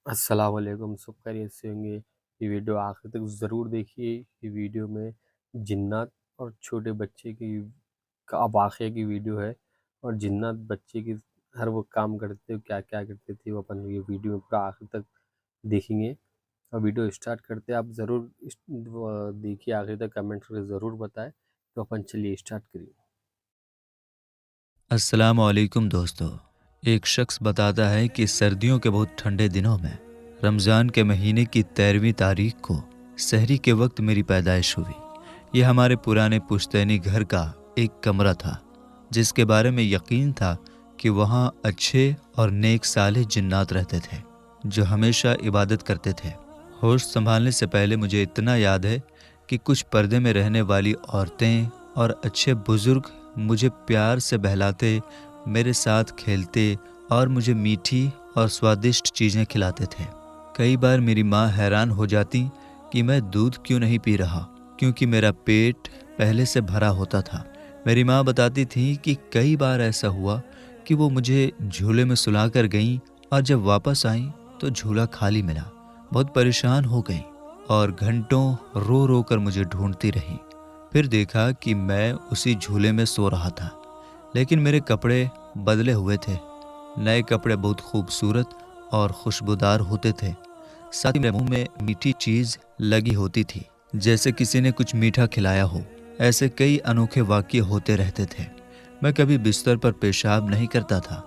السلام علیکم، سب خیریت سے ہوں گے۔ یہ ویڈیو آخر تک ضرور دیکھیے۔ یہ ویڈیو میں جنات اور چھوٹے بچے کی کا واقعے کی ویڈیو ہے، اور جنات بچے کی ہر وہ کام کرتے کیا کیا کرتے تھے، وہ اپن یہ ویڈیو پورا آخر تک دیکھیں گے۔ اور ویڈیو اسٹارٹ کرتے آپ ضرور دیکھیے آخر تک، کمنٹ کر کے ضرور بتائیں۔ تو اپن چلیے اسٹارٹ کریے۔ السلام علیکم دوستو۔ ایک شخص بتاتا ہے کہ سردیوں کے بہت ٹھنڈے دنوں میں رمضان کے مہینے کی 13ویں تاریخ کو سحری کے وقت میری پیدائش ہوئی۔ یہ ہمارے پرانے پشتینی گھر کا ایک کمرہ تھا جس کے بارے میں یقین تھا کہ وہاں اچھے اور نیک صالح جنات رہتے تھے جو ہمیشہ عبادت کرتے تھے۔ ہوش سنبھالنے سے پہلے مجھے اتنا یاد ہے کہ کچھ پردے میں رہنے والی عورتیں اور اچھے بزرگ مجھے پیار سے بہلاتے، میرے ساتھ کھیلتے اور مجھے میٹھی اور سوادشٹ چیزیں کھلاتے تھے۔ کئی بار میری ماں حیران ہو جاتی کہ میں دودھ کیوں نہیں پی رہا، کیونکہ میرا پیٹ پہلے سے بھرا ہوتا تھا۔ میری ماں بتاتی تھی کہ کئی بار ایسا ہوا کہ وہ مجھے جھولے میں سلا کر گئیں اور جب واپس آئیں تو جھولا خالی ملا۔ بہت پریشان ہو گئیں اور گھنٹوں رو رو کر مجھے ڈھونڈتی رہیں۔ پھر دیکھا کہ میں اسی جھولے میں سو رہا تھا، لیکن میرے کپڑے بدلے ہوئے تھے۔ نئے کپڑے بہت خوبصورت اور خوشبودار ہوتے تھے، ساتھ ہی میرے منہ میں میٹھی چیز لگی ہوتی تھی، جیسے کسی نے کچھ میٹھا کھلایا ہو۔ ایسے کئی انوکھے واقعے ہوتے رہتے تھے۔ میں کبھی بستر پر پیشاب نہیں کرتا تھا۔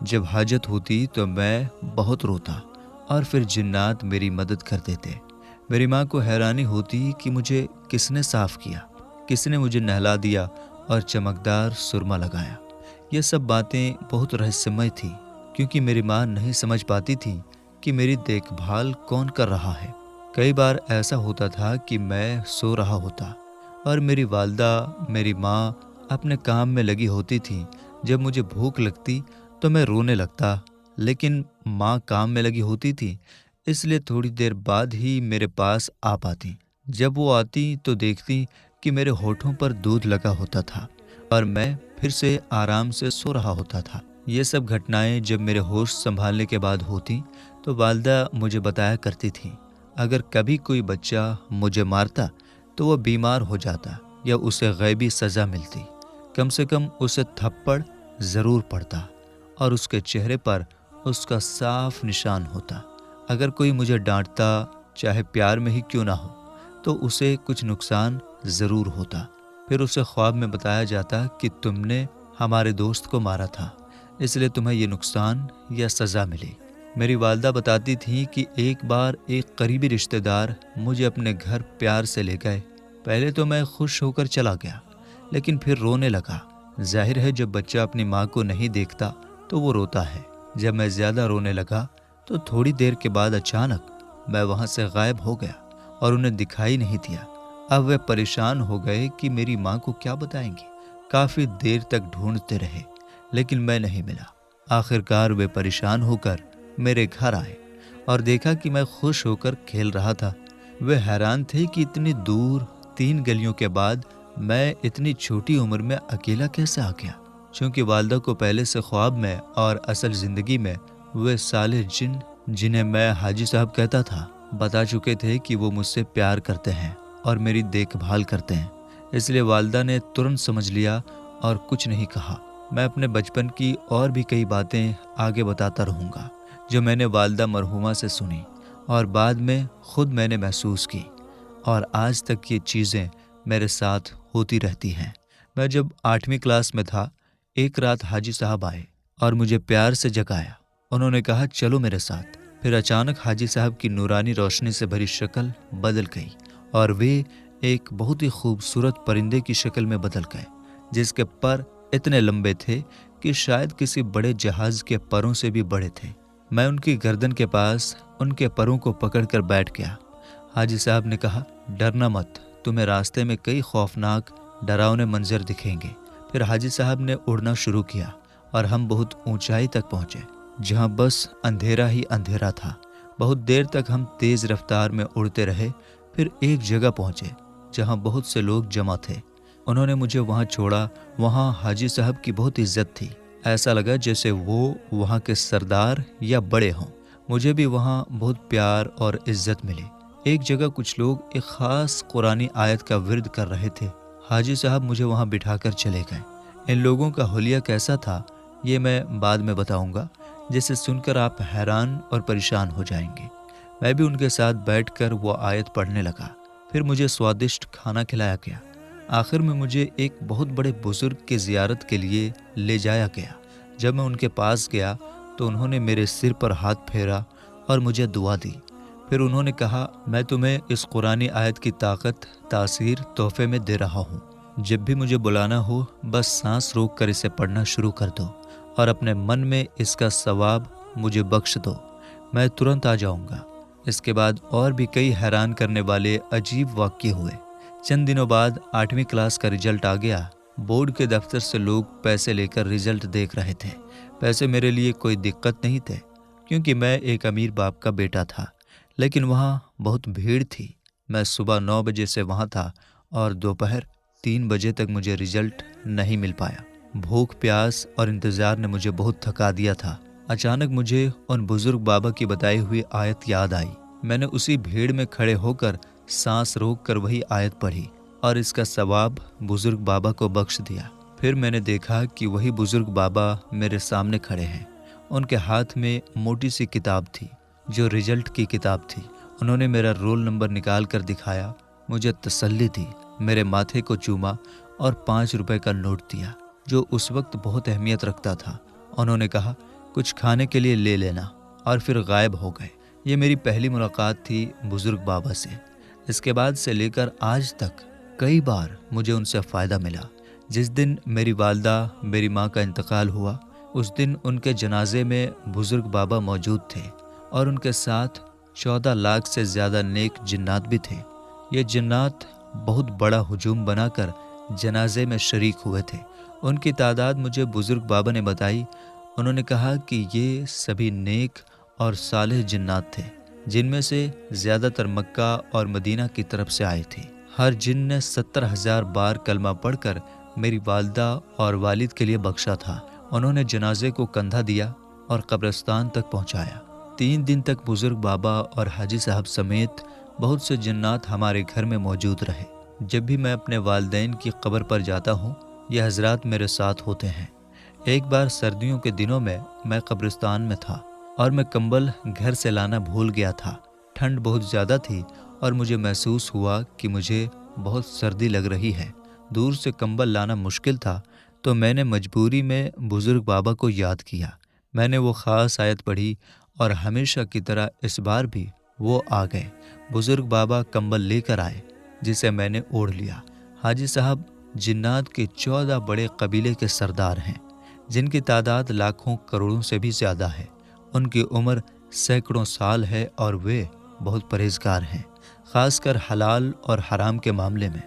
جب حاجت ہوتی تو میں بہت روتا اور پھر جنات میری مدد کر دیتے۔ میری ماں کو حیرانی ہوتی کہ مجھے کس نے صاف کیا، کس نے مجھے نہلا دیا اور چمکدار سرما لگایا۔ یہ سب باتیں بہت رہسیمئی تھی، کیونکہ میری ماں نہیں سمجھ پاتی تھی کہ میری دیکھ بھال کون کر رہا ہے۔ کئی بار ایسا ہوتا تھا کہ میں سو رہا ہوتا اور میری والدہ، میری ماں اپنے کام میں لگی ہوتی تھی۔ جب مجھے بھوک لگتی تو میں رونے لگتا، لیکن ماں کام میں لگی ہوتی تھی، اس لیے تھوڑی دیر بعد ہی میرے پاس آ پاتی۔ جب وہ آتی تو دیکھتی کہ میرے ہونٹوں پر دودھ لگا ہوتا تھا اور میں پھر سے آرام سے سو رہا ہوتا تھا۔ یہ سب گھٹنائیں جب میرے ہوش سنبھالنے کے بعد ہوتی تو والدہ مجھے بتایا کرتی تھی، اگر کبھی کوئی بچہ مجھے مارتا تو وہ بیمار ہو جاتا یا اسے غیبی سزا ملتی، کم سے کم اسے تھپڑ ضرور پڑتا اور اس کے چہرے پر اس کا صاف نشان ہوتا۔ اگر کوئی مجھے ڈانٹتا، چاہے پیار میں ہی کیوں نہ ہو، تو اسے کچھ نقصان ضرور ہوتا۔ پھر اسے خواب میں بتایا جاتا کہ تم نے ہمارے دوست کو مارا تھا، اس لیے تمہیں یہ نقصان یا سزا ملی۔ میری والدہ بتاتی تھی کہ ایک بار ایک قریبی رشتہ دار مجھے اپنے گھر پیار سے لے گئے۔ پہلے تو میں خوش ہو کر چلا گیا، لیکن پھر رونے لگا۔ ظاہر ہے جب بچہ اپنی ماں کو نہیں دیکھتا تو وہ روتا ہے۔ جب میں زیادہ رونے لگا تو تھوڑی دیر کے بعد اچانک میں وہاں سے غائب ہو گیا اور انہیں دکھائی نہیں دیا۔ اب وہ پریشان ہو گئے کہ میری ماں کو کیا بتائیں گے۔ کافی دیر تک ڈھونڈتے رہے، لیکن میں نہیں ملا۔ آخرکار وہ پریشان ہو کر میرے گھر آئے اور دیکھا کہ میں خوش ہو کر کھیل رہا تھا۔ وہ حیران تھے کہ اتنی دور 3 گلیوں کے بعد میں اتنی چھوٹی عمر میں اکیلا کیسے آ گیا۔ چونکہ والدہ کو پہلے سے خواب میں اور اصل زندگی میں وہ صالح جن، جنہیں میں حاجی صاحب کہتا تھا، بتا چکے تھے کہ وہ مجھ سے پیار کرتے ہیں اور میری دیکھ بھال کرتے ہیں، اس لیے والدہ نے ترنت سمجھ لیا اور کچھ نہیں کہا۔ میں اپنے بچپن کی اور بھی کئی باتیں آگے بتاتا رہوں گا جو میں نے والدہ مرحومہ سے سنی اور بعد میں خود میں نے محسوس کی، اور آج تک یہ چیزیں میرے ساتھ ہوتی رہتی ہیں۔ میں جب 8ویں کلاس میں تھا، ایک رات حاجی صاحب آئے اور مجھے پیار سے جگایا۔ انہوں نے کہا چلو میرے ساتھ۔ پھر اچانک حاجی صاحب کی نورانی روشنی سے بھری شکل بدل گئی اور وہ ایک بہت ہی خوبصورت پرندے کی شکل میں بدل گئے جس کے پر اتنے لمبے تھے کہ شاید کسی بڑے جہاز کے پروں سے بھی بڑے تھے۔ میں ان کی گردن کے پاس ان کے پروں کو پکڑ کر بیٹھ گیا۔ حاجی صاحب نے کہا ڈرنا مت، تمہیں راستے میں کئی خوفناک ڈراؤنے منظر دکھیں گے۔ پھر حاجی صاحب نے اڑنا شروع کیا اور ہم بہت اونچائی تک پہنچے جہاں بس اندھیرا ہی اندھیرا تھا۔ بہت دیر تک ہم تیز رفتار میں اڑتے رہے، پھر ایک جگہ پہنچے جہاں بہت سے لوگ جمع تھے۔ انہوں نے مجھے وہاں چھوڑا۔ وہاں حاجی صاحب کی بہت عزت تھی، ایسا لگا جیسے وہ وہاں کے سردار یا بڑے ہوں۔ مجھے بھی وہاں بہت پیار اور عزت ملی۔ ایک جگہ کچھ لوگ ایک خاص قرآنی آیت کا ورد کر رہے تھے۔ حاجی صاحب مجھے وہاں بٹھا کر چلے گئے۔ ان لوگوں کا حلیہ کیسا تھا یہ میں بعد میں بتاؤں گا، جسے سن کر آپ حیران اور پریشان ہو جائیں گے۔ میں بھی ان کے ساتھ بیٹھ کر وہ آیت پڑھنے لگا۔ پھر مجھے سوادشٹ کھانا کھلایا گیا۔ آخر میں مجھے ایک بہت بڑے بزرگ کی زیارت کے لیے لے جایا گیا۔ جب میں ان کے پاس گیا تو انہوں نے میرے سر پر ہاتھ پھیرا اور مجھے دعا دی۔ پھر انہوں نے کہا، میں تمہیں اس قرآنی آیت کی طاقت، تاثیر تحفے میں دے رہا ہوں۔ جب بھی مجھے بلانا ہو بس سانس روک کر اسے پڑھنا شروع کر دو اور اپنے من میں اس کا ثواب مجھے بخش دو، میں ترنت آ جاؤں گا۔ اس کے بعد اور بھی کئی حیران کرنے والے عجیب واقعے ہوئے۔ چند دنوں بعد 8ویں کلاس کا رزلٹ آ گیا۔ بورڈ کے دفتر سے لوگ پیسے لے کر رزلٹ دیکھ رہے تھے۔ پیسے میرے لیے کوئی دقت نہیں تھے کیونکہ میں ایک امیر باپ کا بیٹا تھا، لیکن وہاں بہت بھیڑ تھی۔ میں صبح 9 بجے سے وہاں تھا اور دوپہر 3 بجے تک مجھے رزلٹ نہیں مل پایا۔ بھوک، پیاس اور انتظار نے مجھے بہت تھکا دیا تھا۔ اچانک مجھے ان بزرگ بابا کی بتائی ہوئی آیت یاد آئی۔ میں نے اسی بھیڑ میں کھڑے ہو کر سانس روک کر وہی آیت پڑھی اور اس کا ثواب بزرگ بابا کو بخش دیا۔ پھر میں نے دیکھا کہ وہی بزرگ بابا میرے سامنے کھڑے ہیں۔ ان کے ہاتھ میں موٹی سی کتاب تھی جو رزلٹ کی کتاب تھی۔ انہوں نے میرا رول نمبر نکال کر دکھایا، مجھے تسلی دی، میرے ماتھے کو چوما اور 5 روپے کا نوٹ دیا جو اس وقت بہت اہمیت رکھتا تھا۔ انہوں نے کہا، کچھ کھانے کے لیے لے لینا، اور پھر غائب ہو گئے۔ یہ میری پہلی ملاقات تھی بزرگ بابا سے۔ اس کے بعد سے لے کر آج تک کئی بار مجھے ان سے فائدہ ملا۔ جس دن میری والدہ، میری ماں کا انتقال ہوا، اس دن ان کے جنازے میں بزرگ بابا موجود تھے اور ان کے ساتھ 14 لاکھ سے زیادہ نیک جنات بھی تھے۔ یہ جنات بہت بڑا ہجوم بنا کر جنازے میں شریک ہوئے تھے۔ ان کی تعداد مجھے بزرگ بابا نے بتائی۔ انہوں نے کہا کہ یہ سبھی نیک اور صالح جنات تھے، جن میں سے زیادہ تر مکہ اور مدینہ کی طرف سے آئے تھے۔ ہر جن نے 70,000 بار کلمہ پڑھ کر میری والدہ اور والد کے لیے بخشا تھا۔ انہوں نے جنازے کو کندھا دیا اور قبرستان تک پہنچایا۔ 3 دن تک بزرگ بابا اور حاجی صاحب سمیت بہت سے جنات ہمارے گھر میں موجود رہے۔ جب بھی میں اپنے والدین کی قبر پر جاتا ہوں یہ حضرات میرے ساتھ ہوتے ہیں۔ ایک بار سردیوں کے دنوں میں قبرستان میں تھا اور میں کمبل گھر سے لانا بھول گیا تھا۔ ٹھنڈ بہت زیادہ تھی اور مجھے محسوس ہوا کہ مجھے بہت سردی لگ رہی ہے۔ دور سے کمبل لانا مشکل تھا تو میں نے مجبوری میں بزرگ بابا کو یاد کیا۔ میں نے وہ خاص آیت پڑھی اور ہمیشہ کی طرح اس بار بھی وہ آ گئے۔ بزرگ بابا کمبل لے کر آئے جسے میں نے اوڑھ لیا۔ حاجی صاحب جنات کے 14 بڑے قبیلے کے سردار ہیں جن کی تعداد لاکھوں کروڑوں سے بھی زیادہ ہے۔ ان کی عمر سینکڑوں سال ہے اور وہ بہت پرہیزگار ہیں، خاص کر حلال اور حرام کے معاملے میں۔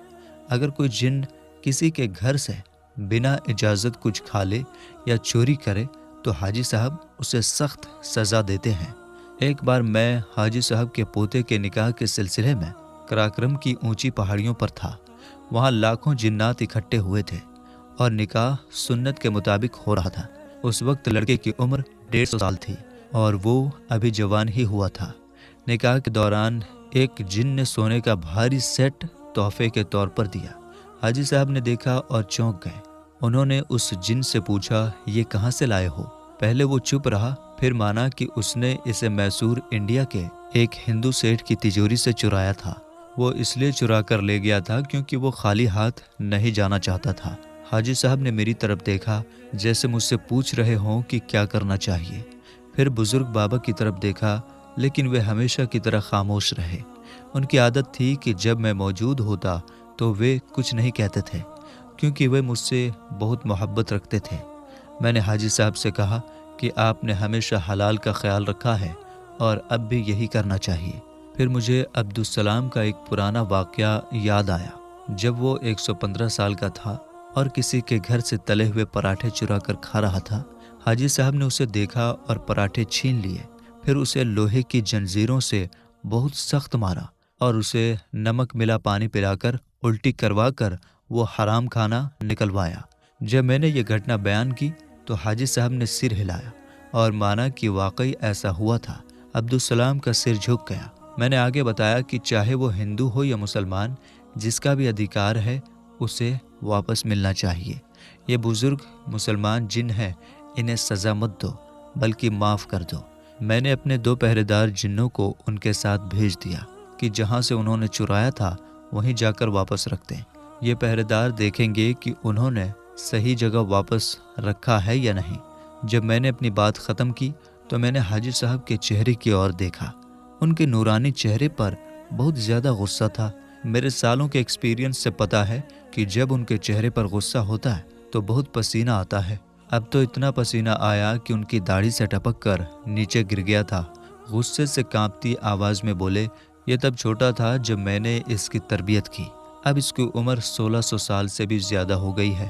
اگر کوئی جن کسی کے گھر سے بنا اجازت کچھ کھا لے یا چوری کرے تو حاجی صاحب اسے سخت سزا دیتے ہیں۔ ایک بار میں حاجی صاحب کے پوتے کے نکاح کے سلسلے میں قراقرم کی اونچی پہاڑیوں پر تھا۔ وہاں لاکھوں جنات اکٹھے ہوئے تھے اور نکاح سنت کے مطابق ہو رہا تھا۔ اس وقت لڑکے کی عمر 150 سال تھی اور وہ ابھی جوان ہی ہوا تھا۔ نکاح کے دوران ایک جن نے سونے کا بھاری سیٹ تحفے کے طور پر دیا۔ حاجی صاحب نے دیکھا اور چونک گئے۔ انہوں نے اس جن سے پوچھا، یہ کہاں سے لائے ہو؟ پہلے وہ چپ رہا، پھر مانا کہ اس نے اسے میسور انڈیا کے ایک ہندو سیٹھ کی تجوری سے چرایا تھا۔ وہ اس لیے چرا کر لے گیا تھا کیونکہ وہ خالی ہاتھ نہیں جانا چاہتا تھا۔ حاجی صاحب نے میری طرف دیکھا جیسے مجھ سے پوچھ رہے ہوں کہ کیا کرنا چاہیے۔ پھر بزرگ بابا کی طرف دیکھا لیکن وہ ہمیشہ کی طرح خاموش رہے۔ ان کی عادت تھی کہ جب میں موجود ہوتا تو وہ کچھ نہیں کہتے تھے کیونکہ وہ مجھ سے بہت محبت رکھتے تھے۔ میں نے حاجی صاحب سے کہا کہ آپ نے ہمیشہ حلال کا خیال رکھا ہے اور اب بھی یہی کرنا چاہیے۔ پھر مجھے عبدالسلام کا ایک پرانا واقعہ یاد آیا۔ جب وہ 115 سال کا تھا اور کسی کے گھر سے تلے ہوئے پراٹھے چرا کر کھا رہا تھا، حاجی صاحب نے اسے دیکھا اور پراٹھے چھین لیے، پھر اسے لوہے کی جنزیروں سے بہت سخت مارا اور اسے نمک ملا پانی پلا کر الٹی کروا کر وہ حرام کھانا نکلوایا۔ جب میں نے یہ گھٹنا بیان کی تو حاجی صاحب نے سر ہلایا اور مانا کہ واقعی ایسا ہوا تھا۔ عبدالسلام کا سر جھک گیا۔ میں نے آگے بتایا کہ چاہے وہ ہندو ہو یا مسلمان، جس کا بھی ادھیکار ہے اسے واپس ملنا چاہیے۔ یہ بزرگ مسلمان جن ہیں، انہیں سزا مت دو بلکہ معاف کر دو۔ میں نے اپنے 2 پہرے دار جنوں کو ان کے ساتھ بھیج دیا کہ جہاں سے انہوں نے چرایا تھا وہیں جا کر واپس رکھ دیں۔ یہ پہرے دار دیکھیں گے کہ انہوں نے صحیح جگہ واپس رکھا ہے یا نہیں۔ جب میں نے اپنی بات ختم کی تو میں نے حاجی صاحب کے چہرے کی اور دیکھا۔ ان کے نورانی چہرے پر بہت زیادہ غصہ تھا۔ میرے سالوں کے ایکسپیرینس سے پتا ہے کہ جب ان کے چہرے پر غصہ ہوتا ہے تو بہت پسینہ آتا ہے۔ اب تو اتنا پسینہ آیا کہ ان کی داڑھی سے ٹپک کر نیچے گر گیا تھا۔ غصے سے کانپتی آواز میں بولے، یہ تب چھوٹا تھا جب میں نے اس کی تربیت کی، اب اس کی عمر 1600 سال سے بھی زیادہ ہو گئی ہے،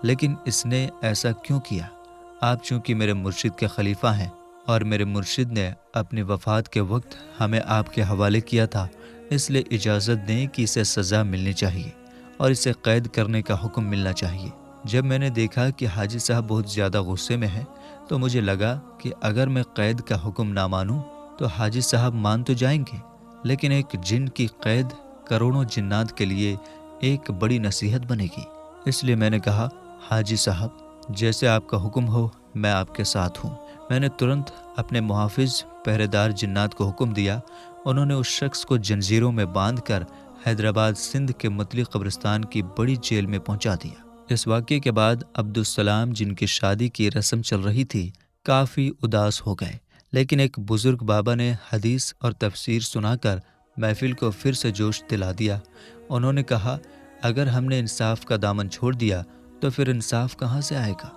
لیکن اس نے ایسا کیوں کیا؟ آپ چونکہ میرے مرشد کے خلیفہ ہیں اور میرے مرشد نے اپنی وفات کے وقت ہمیں آپ کے حوالے کیا تھا، اس لیے اجازت دیں کہ اسے سزا ملنی چاہیے اور اسے قید کرنے کا حکم ملنا چاہیے۔ جب میں نے دیکھا کہ حاجی صاحب بہت زیادہ غصے میں ہیں تو مجھے لگا کہ اگر میں قید کا حکم نہ مانوں تو حاجی صاحب مان تو جائیں گے، لیکن ایک جن کی قید کروڑوں جنات کے لیے ایک بڑی نصیحت بنے گی۔ اس لیے میں نے کہا، حاجی صاحب جیسے آپ کا حکم ہو میں آپ کے ساتھ ہوں۔ میں نے ترنت اپنے محافظ پہرے دار جنات کو حکم دیا، انہوں نے اس شخص کو جنزیروں میں باندھ کر حیدرآباد سندھ کے متلی قبرستان کی بڑی جیل میں پہنچا دیا۔ اس واقعے کے بعد عبدالسلام جن کی شادی کی رسم چل رہی تھی کافی اداس ہو گئے، لیکن ایک بزرگ بابا نے حدیث اور تفسیر سنا کر محفل کو پھر سے جوش دلا دیا۔ انہوں نے کہا، اگر ہم نے انصاف کا دامن چھوڑ دیا تو پھر انصاف کہاں سے آئے گا؟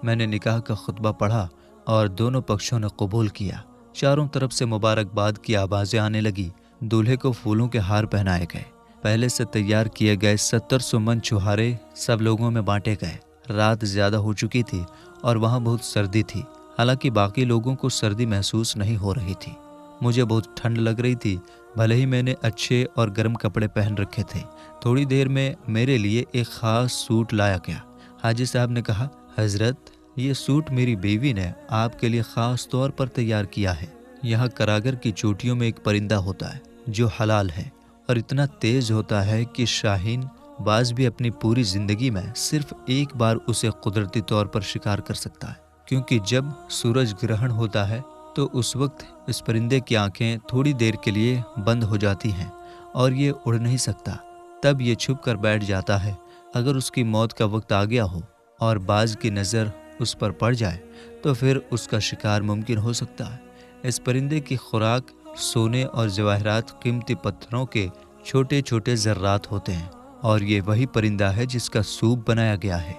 میں نے نکاح کا خطبہ پڑھا اور دونوں پکشوں نے قبول کیا۔ چاروں طرف سے مبارکباد کی آوازیں آنے لگی۔ دولہے کو پھولوں کے ہار پہنائے گئے، پہلے سے تیار کیے گئے 700 من چھہارے سب لوگوں میں بانٹے گئے۔ رات زیادہ ہو چکی تھی اور وہاں بہت سردی تھی، حالانکہ باقی لوگوں کو سردی محسوس نہیں ہو رہی تھی۔ مجھے بہت ٹھنڈ لگ رہی تھی، بھلے ہی میں نے اچھے اور گرم کپڑے پہن رکھے تھے۔ تھوڑی دیر میں میرے لیے ایک خاص سوٹ لایا گیا۔ حاجی صاحب نے کہا، حضرت یہ سوٹ میری بیوی نے آپ کے لیے خاص طور پر تیار کیا ہے۔ یہاں کراگر کی چوٹیوں میں ایک پرندہ ہوتا ہے جو حلال ہے اور اتنا تیز ہوتا ہے کہ شاہین باز بھی اپنی پوری زندگی میں صرف ایک بار اسے قدرتی طور پر شکار کر سکتا ہے، کیونکہ جب سورج گرہن ہوتا ہے تو اس وقت اس پرندے کی آنکھیں تھوڑی دیر کے لیے بند ہو جاتی ہیں اور یہ اڑ نہیں سکتا۔ تب یہ چھپ کر بیٹھ جاتا ہے۔ اگر اس کی موت کا وقت آ گیا ہو اور باز کی نظر اس پر پڑ جائے تو پھر اس کا شکار ممکن ہو سکتا ہے۔ اس پرندے کی خوراک سونے اور جواہرات، قیمتی پتھروں کے چھوٹے چھوٹے ذرات ہوتے ہیں، اور یہ وہی پرندہ ہے جس کا سوپ بنایا گیا ہے۔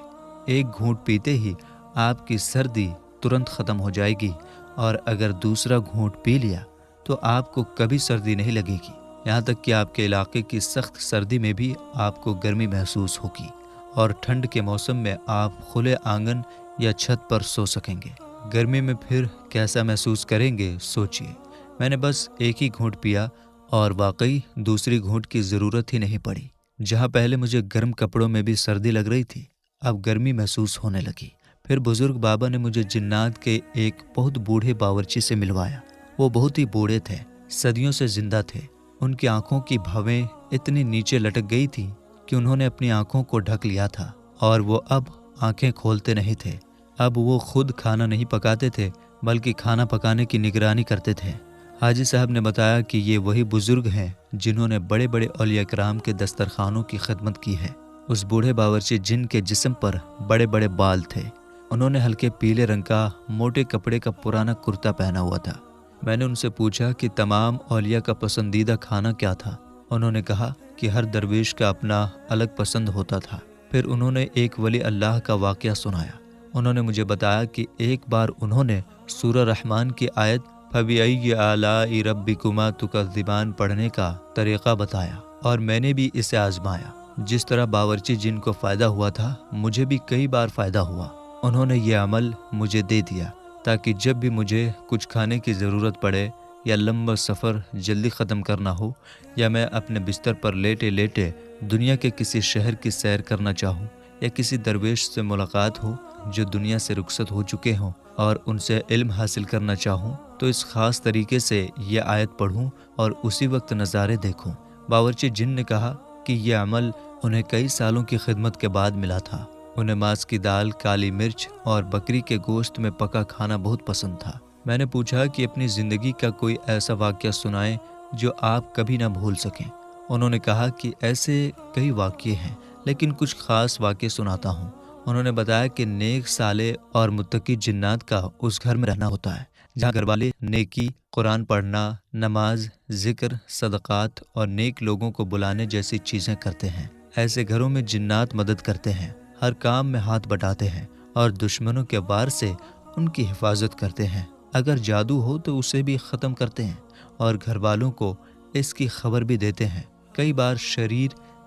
ایک گھونٹ پیتے ہی آپ کی سردی ترنت ختم ہو جائے گی، اور اگر دوسرا گھونٹ پی لیا تو آپ کو کبھی سردی نہیں لگے گی، یہاں تک کہ آپ کے علاقے کی سخت سردی میں بھی آپ کو گرمی محسوس ہوگی، اور ٹھنڈ کے موسم میں آپ کھلے آنگن یا چھت پر سو سکیں گے۔ گرمی میں پھر کیسا محسوس کریں گے سوچئے۔ میں نے بس ایک ہی گھونٹ پیا اور واقعی دوسری گھونٹ کی ضرورت ہی نہیں پڑی۔ جہاں پہلے مجھے گرم کپڑوں میں بھی سردی لگ رہی تھی، اب گرمی محسوس ہونے لگی۔ پھر بزرگ بابا نے مجھے جنات کے ایک بہت بوڑھے باورچی سے ملوایا۔ وہ بہت ہی بوڑھے تھے، صدیوں سے زندہ تھے۔ ان کی آنکھوں کی بھویں اتنی نیچے لٹک گئی تھی کہ انہوں نے اپنی آنکھوں کو ڈھک لیا تھا، اور وہ اب آنکھیں کھولتے نہیں تھے۔ اب وہ خود کھانا نہیں پکاتے تھے بلکہ کھانا پکانے کی نگرانی کرتے تھے۔ حاجی صاحب نے بتایا کہ یہ وہی بزرگ ہیں جنہوں نے بڑے بڑے اولیاء کرام کے دسترخوانوں کی خدمت کی ہے۔ اس بوڑھے باورچی جن کے جسم پر بڑے بڑے بال تھے، انہوں نے ہلکے پیلے رنگ کا موٹے کپڑے کا پرانا کرتا پہنا ہوا تھا۔ میں نے ان سے پوچھا کہ تمام اولیاء کا پسندیدہ کھانا کیا تھا۔ انہوں نے کہا کہ ہر درویش کا اپنا الگ پسند ہوتا تھا۔ پھر انہوں نے ایک ولی اللہ کا واقعہ سنایا۔ انہوں نے مجھے بتایا کہ ایک بار انہوں نے سورہ رحمان کی آیت فَبِأَيِّ آلَاءِ رَبِّكُمَا تُكَذِّبَانِ پڑھنے کا طریقہ بتایا، اور میں نے بھی اسے آزمایا۔ جس طرح باورچی جن کو فائدہ ہوا تھا، مجھے بھی کئی بار فائدہ ہوا۔ انہوں نے یہ عمل مجھے دے دیا تاکہ جب بھی مجھے کچھ کھانے کی ضرورت پڑے، یا لمبا سفر جلدی ختم کرنا ہو، یا میں اپنے بستر پر لیٹے لیٹے دنیا کے کسی شہر کی سیر کرنا چاہوں، یا کسی درویش سے ملاقات ہو جو دنیا سے رخصت ہو چکے ہوں اور ان سے علم حاصل کرنا چاہوں تو اس خاص طریقے سے یہ آیت پڑھوں اور اسی وقت نظارے دیکھوں۔ باورچی جن نے کہا کہ یہ عمل انہیں کئی سالوں کی خدمت کے بعد ملا تھا۔ انہیں ماس کی دال، کالی مرچ اور بکری کے گوشت میں پکا کھانا بہت پسند تھا۔ میں نے پوچھا کہ اپنی زندگی کا کوئی ایسا واقعہ سنائیں جو آپ کبھی نہ بھول سکیں۔ انہوں نے کہا کہ ایسے کئی واقعے ہیں، لیکن کچھ خاص واقعے سناتا ہوں۔ انہوں نے بتایا کہ نیک، صالح اور متقی جنات کا اس گھر میں رہنا ہوتا ہے جہاں گھر والے نیکی، قرآن پڑھنا، نماز، ذکر، صدقات اور نیک لوگوں کو بلانے جیسی چیزیں کرتے ہیں۔ ایسے گھروں میں جنات مدد کرتے ہیں، ہر کام میں ہاتھ بٹاتے ہیں اور دشمنوں کے وار سے ان کی حفاظت کرتے ہیں۔ اگر جادو ہو تو اسے بھی ختم کرتے ہیں اور گھر والوں کو اس کی خبر بھی دیتے ہیں۔ کئی بار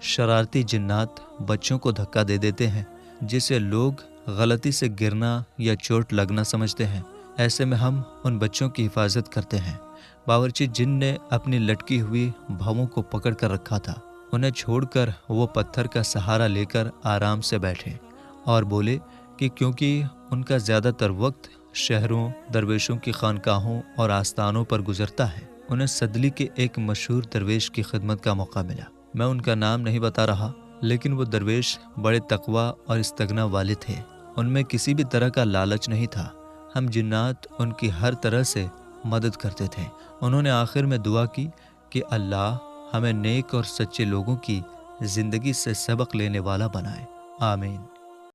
شرارتی جنات بچوں کو دھکا دے دیتے ہیں جسے لوگ غلطی سے گرنا یا چوٹ لگنا سمجھتے ہیں۔ ایسے میں ہم ان بچوں کی حفاظت کرتے ہیں۔ باورچی جن نے اپنی لٹکی ہوئی بھووں کو پکڑ کر رکھا تھا، انہیں چھوڑ کر وہ پتھر کا سہارا لے کر آرام سے بیٹھے اور بولے کہ کیونکہ ان کا زیادہ تر وقت شہروں، درویشوں کی خانقاہوں اور آستانوں پر گزرتا ہے، انہیں صدلی کے ایک مشہور درویش کی خدمت کا موقع ملا۔ میں ان کا نام نہیں بتا رہا، لیکن وہ درویش بڑے تقویٰ اور استغنا والے تھے۔ ان میں کسی بھی طرح کا لالچ نہیں تھا۔ ہم جنات ان کی ہر طرح سے مدد کرتے تھے۔ انہوں نے آخر میں دعا کی کہ اللہ ہمیں نیک اور سچے لوگوں کی زندگی سے سبق لینے والا بنائے، آمین۔